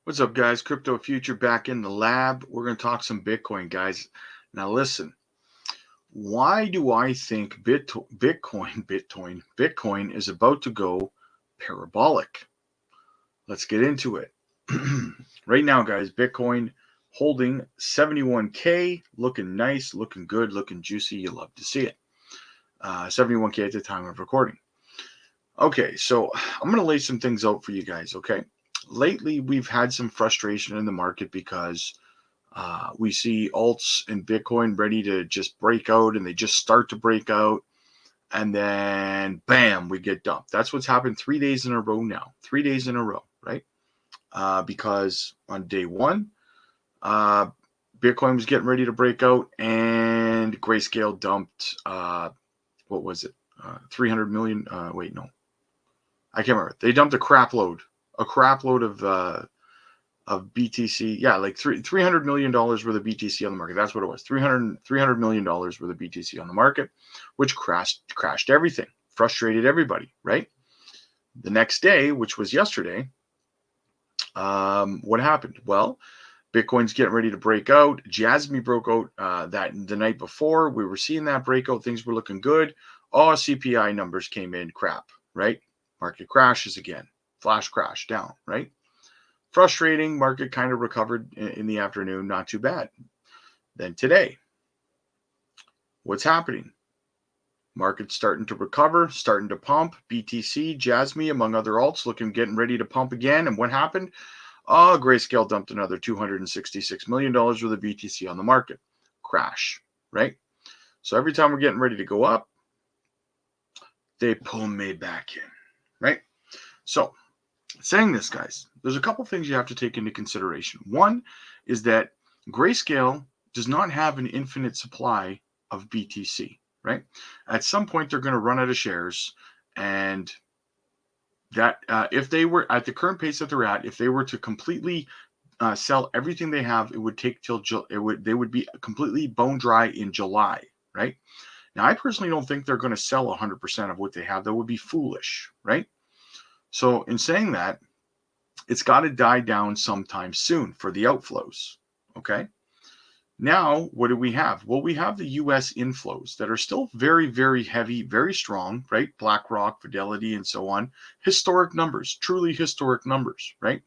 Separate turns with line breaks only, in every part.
What's up, guys? Crypto Future back in the lab. We're going to talk some Bitcoin, guys. Now, listen, why do I think Bitcoin is about to go parabolic? Let's get into it. Right now, guys, Bitcoin holding 71K, looking nice, looking good, looking juicy. You love to see it. 71K at the time of recording. Okay, so I'm going to lay some things out for you guys, okay? Lately, we've had some frustration in the market because we see alts and Bitcoin ready to just break out, and they just start to break out, and then bam, we get dumped. That's what's happened 3 days in a row now. 3 days in a row, right? Because on day one, Bitcoin was getting ready to break out, and Grayscale dumped, what was it? 300 million. Wait, no. I can't remember. They dumped a crap load of BTC. Yeah, like $300 million worth of BTC on the market. That's what it was. $300 million worth of BTC on the market, which crashed everything, frustrated everybody, right? The next day, which was yesterday, what happened? Well, Bitcoin's getting ready to break out. JASMY broke out that the night before. We were seeing that breakout. Things were looking good. All CPI numbers came in crap, right? Market crashes again. Flash crash down, right? Frustrating. Market kind of recovered in the afternoon. Not too bad. Then today, what's happening? Market's starting to recover, starting to pump. BTC, JASMY, among other alts, getting ready to pump again. And what happened? Oh, Grayscale dumped another $266 million worth of BTC on the market. Crash, right? So every time we're getting ready to go up, they pull me back in, right? So saying this, guys, there's a couple things you have to take into consideration. One is that Grayscale does not have an infinite supply of BTC, right? At some point, they're going to run out of shares, and that if they were at the current pace that they're at, if they were to completely sell everything they have, it would take till they would be completely bone dry in July, right? Now, I personally don't think they're going to sell 100% of what they have. That would be foolish, right? So in saying that, it's got to die down sometime soon for the outflows, okay? Now, what do we have? Well, we have the U.S. inflows that are still very, very heavy, very strong, right? BlackRock, Fidelity, and so on. Historic numbers, truly historic numbers, right?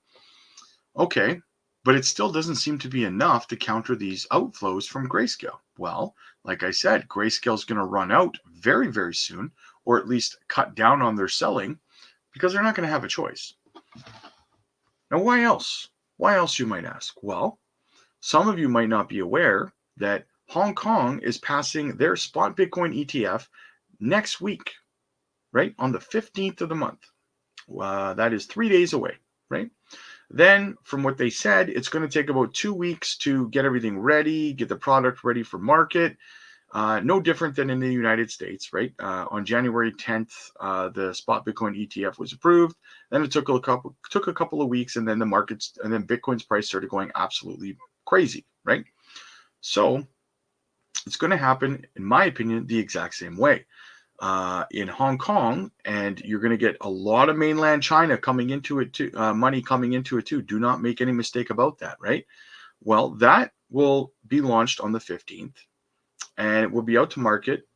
Okay, but it still doesn't seem to be enough to counter these outflows from Grayscale. Well, like I said, Grayscale is going to run out very, very soon, or at least cut down on their selling, because they're not going to have a choice. Now, why else? Why else, you might ask? Well, some of you might not be aware that Hong Kong is passing their spot Bitcoin ETF next week, right? On the 15th of the month. That is 3 days away, right? Then, from what they said, it's going to take about 2 weeks to get everything ready, get the product ready for market. No different than in the United States, right? On January 10th, the spot Bitcoin ETF was approved. Then it took a couple of weeks, and then Bitcoin's price started going absolutely crazy, right? So it's going to happen, in my opinion, the exact same way in Hong Kong, and you're going to get a lot of mainland China coming into it too, money coming into it too. Do not make any mistake about that, right? Well, that will be launched on the 15th. And it will be out to market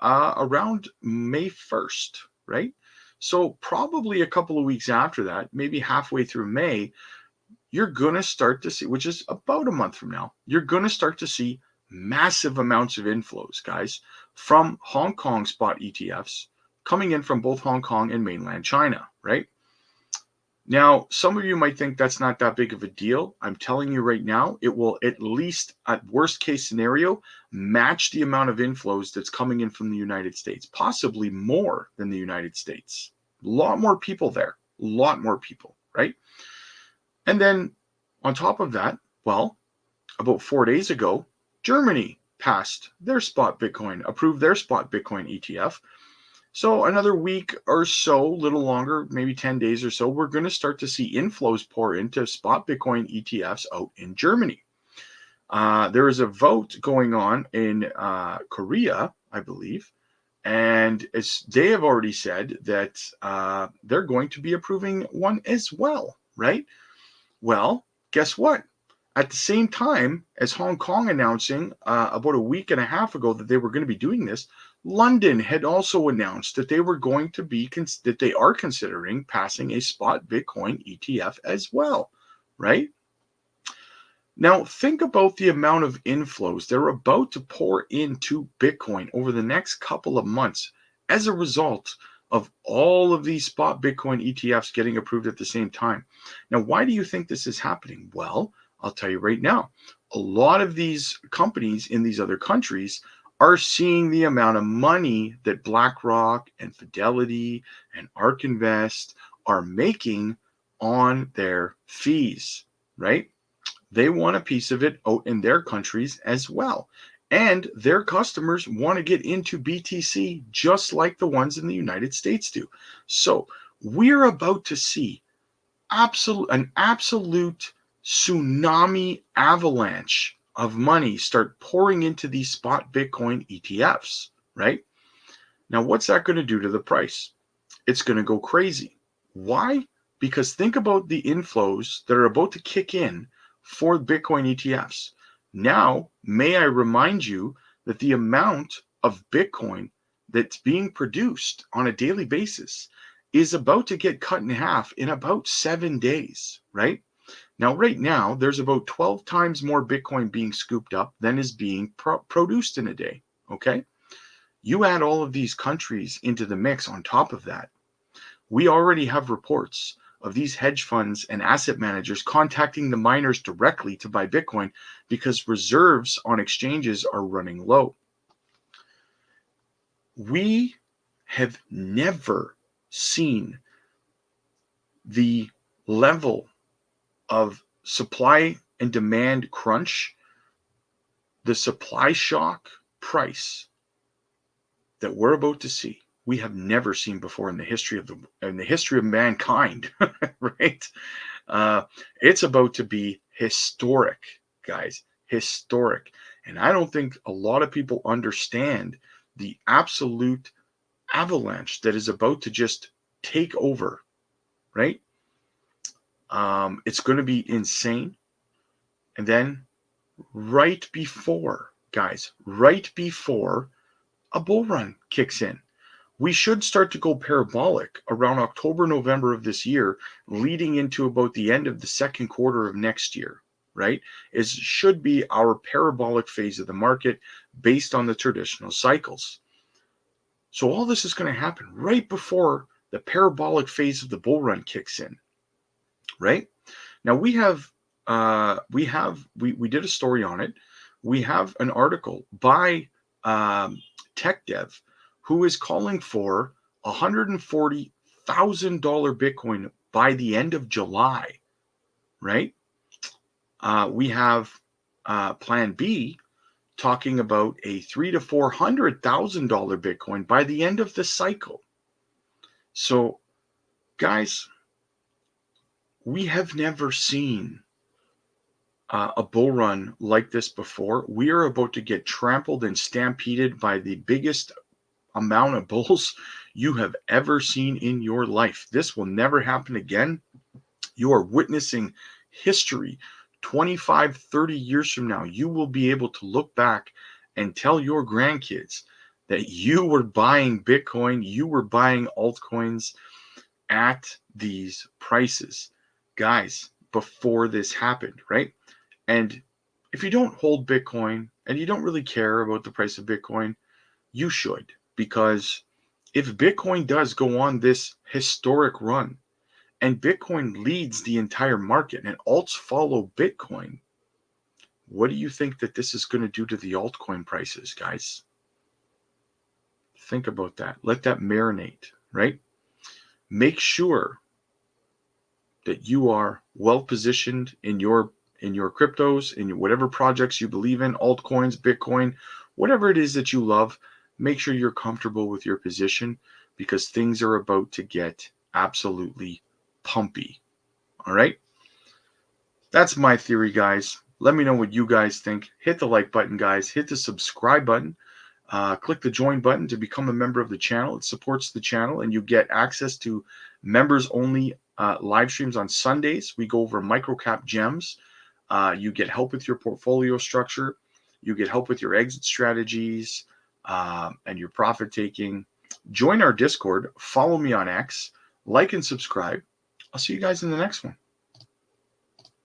around May 1st, right? So probably a couple of weeks after that, maybe halfway through May, you're going to start to see, which is about a month from now, you're going to start to see massive amounts of inflows, guys, from Hong Kong spot ETFs coming in from both Hong Kong and mainland China, right? Now, some of you might think that's not that big of a deal. I'm telling you right now, it will at least, at worst case scenario, match the amount of inflows that's coming in from the United States, possibly more than the United States. A lot more people there, a lot more people, right? And then on top of that, well, about 4 days ago, Germany passed their spot Bitcoin, approved their spot Bitcoin ETF. So another week or so, little longer, maybe 10 days or so, we're going to start to see inflows pour into spot Bitcoin ETFs out in Germany. There is a vote going on in Korea, I believe, and they have already said that they're going to be approving one as well, right? Well, guess what? At the same time as Hong Kong announcing about a week and a half ago that they were going to be doing this, London had also announced that they were going to be that they are considering passing a spot Bitcoin ETF as well, right? Now, think about the amount of inflows they're about to pour into Bitcoin over the next couple of months as a result of all of these spot Bitcoin ETFs getting approved at the same time. Now, why do you think this is happening? Well, I'll tell you right now. A lot of these companies in these other countries are seeing the amount of money that BlackRock and Fidelity and ARK Invest are making on their fees, right? They want a piece of it out in their countries as well. And their customers want to get into BTC just like the ones in the United States do. So we're about to see an absolute tsunami avalanche of money start pouring into these spot Bitcoin ETFs, right? Now, what's that going to do to the price? It's going to go crazy. Why? Because think about the inflows that are about to kick in for Bitcoin ETFs. Now, may I remind you that the amount of Bitcoin that's being produced on a daily basis is about to get cut in half in about 7 days, right? Now, right now, there's about 12 times more Bitcoin being scooped up than is being produced in a day, okay? You add all of these countries into the mix on top of that. We already have reports of these hedge funds and asset managers contacting the miners directly to buy Bitcoin because reserves on exchanges are running low. We have never seen the level of supply and demand crunch, the supply shock price that we're about to see. We have never seen before in the history of mankind, right? It's about to be historic, guys, historic. And I don't think a lot of people understand the absolute avalanche that is about to just take over, right? It's going to be insane. And then right before a bull run kicks in, we should start to go parabolic around October, November of this year, leading into about the end of the second quarter of next year, right? It should be our parabolic phase of the market based on the traditional cycles. So all this is going to happen right before the parabolic phase of the bull run kicks in, right? Now we did a story on it. We have an article by TechDev who is calling for $140,000 Bitcoin by the end of July, right? We have Plan B talking about a $300,000 to $400,000 Bitcoin by the end of the cycle. So, guys, we have never seen a bull run like this before. We are about to get trampled and stampeded by the biggest amount of bulls you have ever seen in your life. This will never happen again. You are witnessing history. 25, 30 years from now, you will be able to look back and tell your grandkids that you were buying Bitcoin, you were buying altcoins at these prices, guys, before this happened, right? And if you don't hold Bitcoin and you don't really care about the price of Bitcoin, you should. Because if Bitcoin does go on this historic run and Bitcoin leads the entire market and alts follow Bitcoin, what do you think that this is going to do to the altcoin prices, guys? Think about that. Let that marinate, right? Make sure that you are well positioned in your cryptos, in whatever projects you believe in, altcoins, Bitcoin, whatever it is that you love. Make sure you're comfortable with your position because things are about to get absolutely pumpy. All right? That's my theory, guys. Let me know what you guys think. Hit the like button, guys. Hit the subscribe button. Click the join button to become a member of the channel. It supports the channel, and you get access to members-only live streams on Sundays. We go over microcap gems You get help with your portfolio structure. You get help with your exit strategies and your profit taking. Join our Discord. Follow me on X. Like and subscribe. I'll see you guys in the next one.